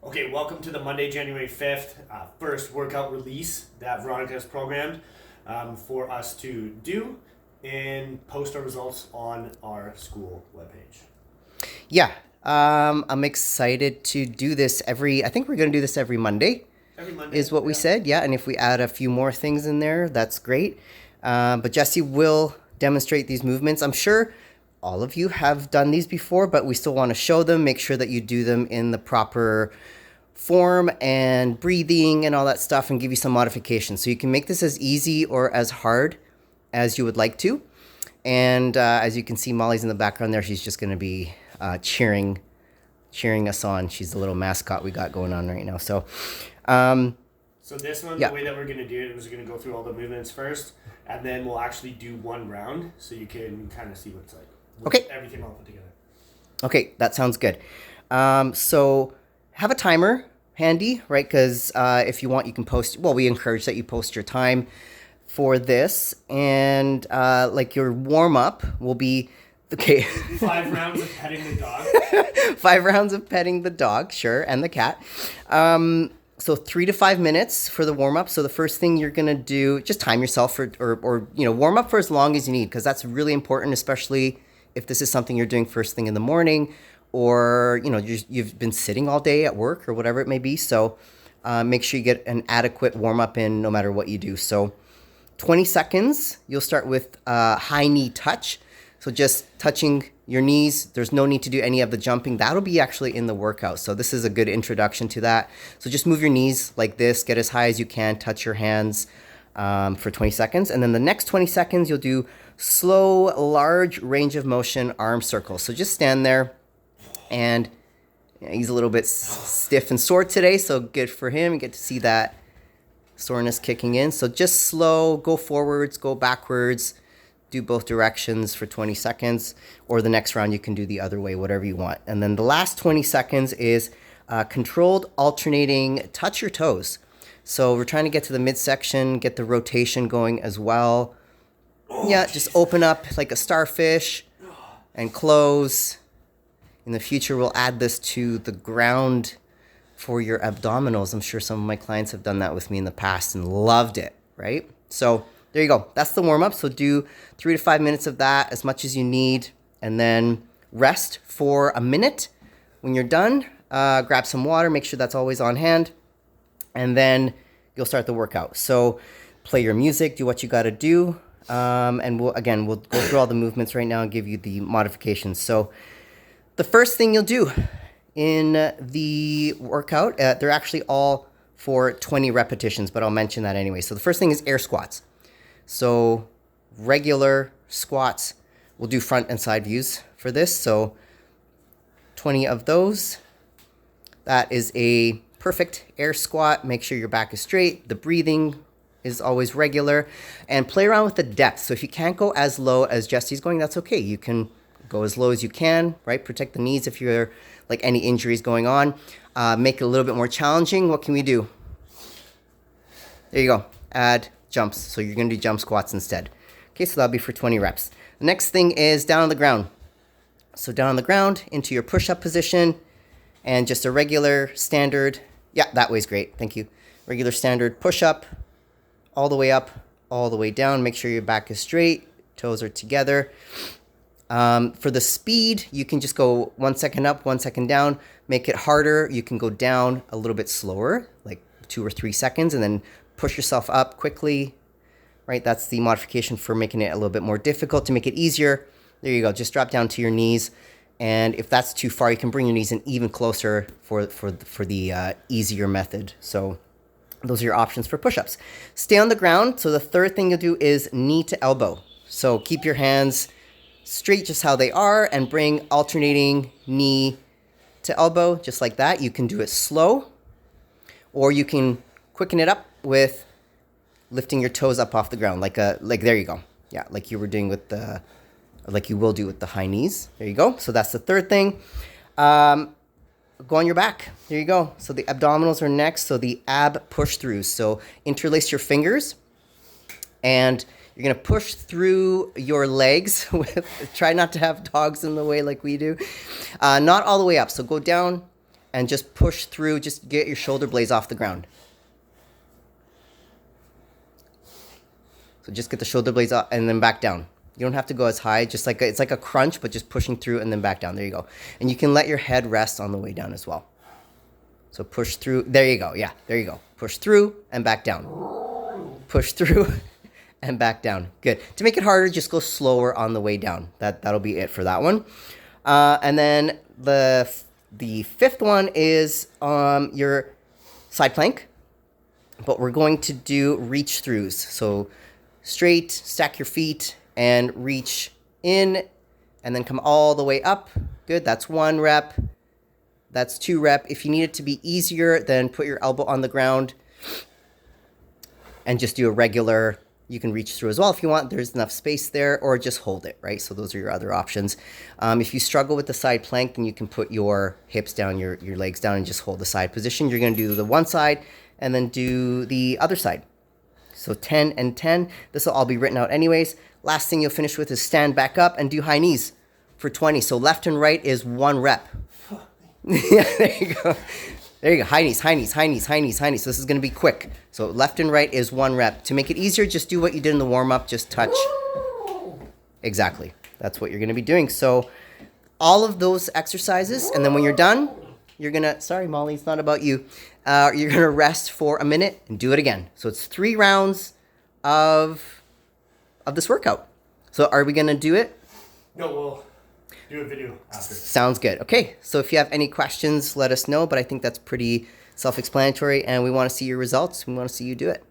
Okay, welcome to the Monday, January 5th, first workout release that Veronica has programmed for us to do and post our results on our school webpage. Yeah, I'm excited to do this I think we're going to do this every Monday. Every Monday. Is what we said, yeah. And if we add a few more things in there, that's great. But Jesse will demonstrate these movements. I'm sure all of you have done these before, but we still want to show them, make sure that you do them in the proper form and breathing and all that stuff, and give you some modifications. So you can make this as easy or as hard as you would like to. And as you can see, Molly's in the background there. She's just going to be cheering us on. She's the little mascot we got going on right now. So this one, yeah. The way that we're going to do it is we're going to go through all the movements first, and then we'll actually do one round so you can kind of see what it's like. Okay. Everything all put together. Okay, that sounds good. So have a timer handy, right? Because if you want, you can post. Well, we encourage that you post your time for this, and like your warm up will be okay. 5 rounds of petting the dog. 5 rounds of petting the dog, sure, and the cat. So 3 to 5 minutes for the warm up. So the first thing you're gonna do, just time yourself for, or warm up for as long as you need, because that's really important, especially if this is something you're doing first thing in the morning, or you've been sitting all day at work or whatever it may be. So make sure you get an adequate warm up in no matter what you do. So 20 seconds, you'll start with high knee touch. So just touching your knees. There's no need to do any of the jumping. That'll be actually in the workout. So this is a good introduction to that. So just move your knees like this, get as high as you can, touch your hands for 20 seconds. And then the next 20 seconds, you'll do slow, large range of motion arm circles. So just stand there, and he's a little bit stiff and sore today. So good for him. You get to see that soreness kicking in. So just slow, go forwards, go backwards, do both directions for 20 seconds, or the next round you can do the other way, whatever you want. And then the last 20 seconds is controlled alternating touch your toes. So we're trying to get to the midsection, get the rotation going as well. Just open up like a starfish and close. In the future, we'll add this to the ground for your abdominals. I'm sure some of my clients have done that with me in the past and loved it, right? So there you go. That's the warm-up. So do 3 to 5 minutes of that, as much as you need, and then rest for a minute. When you're done, grab some water. Make sure that's always on hand, and then you'll start the workout. So play your music, do what you got to do, and we'll go through all the movements right now and give you the modifications. So the first thing you'll do in the workout, they're actually all for 20 repetitions, but I'll mention that anyway. So the first thing is air squats. So regular squats, we'll do front and side views for this. So 20 of those. That is a perfect air squat. Make sure your back is straight. The breathing is always regular, and play around with the depth. So if you can't go as low as Jesse's going, that's okay. You can go as low as you can, right? Protect the knees if you're like any injuries going on. Make it a little bit more challenging. What can we do? There you go. Add jumps. So you're going to do jump squats instead. Okay, so that'll be for 20 reps. The next thing is down on the ground. So down on the ground into your push-up position, and just a regular standard. Yeah, that way's great. Thank you. Regular standard push-up, all the way up, all the way down. Make sure your back is straight, toes are together. For the speed, you can just go 1 second up, 1 second down. Make it harder. You can go down a little bit slower, like 2 or 3 seconds, and then push yourself up quickly, right? That's the modification for making it a little bit more difficult. To make it easier, there you go. Just drop down to your knees. And if that's too far, you can bring your knees in even closer for the easier method. So those are your options for push-ups. Stay on the ground. So the third thing you'll do is knee to elbow. So keep your hands straight just how they are, and bring alternating knee to elbow just like that. You can do it slow, or you can quicken it up with lifting your toes up off the ground, like there you go. Yeah, like you were doing with like you will do with the high knees. There you go. So that's the third thing. Go on your back. There you go. So the abdominals are next. So the ab push throughs. So interlace your fingers, and you're going to push through your legs. Try not to have dogs in the way like we do. Not all the way up. So go down and just push through. Just get your shoulder blades off the ground. So just get the shoulder blades up and then back down. You don't have to go as high, just like it's like a crunch, but just pushing through and then back down. There you go. And you can let your head rest on the way down as well. So push through. There you go. Yeah, there you go. Push through and back down. Push through and back down. Good. To make it harder, just go slower on the way down. That'll be it for that one. And then the fifth one is your side plank, but we're going to do reach throughs. So straight, stack your feet, and reach in, and then come all the way up. Good, that's 1 rep. That's 2 rep. If you need it to be easier, then put your elbow on the ground and just do a regular, you can reach through as well if you want. There's enough space there, or just hold it, right? So those are your other options. If you struggle with the side plank, then you can put your hips down, your legs down, and just hold the side position. You're gonna do the one side and then do the other side. So 10 and 10. This will all be written out anyways. Last thing you'll finish with is stand back up and do high knees for 20. So left and right is 1 rep. Yeah, there you go. There you go. High knees, high knees, high knees, high knees, high knees. So this is going to be quick. So left and right is 1 rep. To make it easier, just do what you did in the warm-up. Just touch. Exactly. That's what you're going to be doing. So all of those exercises, and then when you're done, you're going to, sorry, Molly, it's not about you. You're going to rest for a minute and do it again. So it's 3 rounds of this workout. So are we going to do it? No, we'll do a video after. Sounds good. Okay, so if you have any questions, let us know. But I think that's pretty self-explanatory, and we want to see your results. We want to see you do it.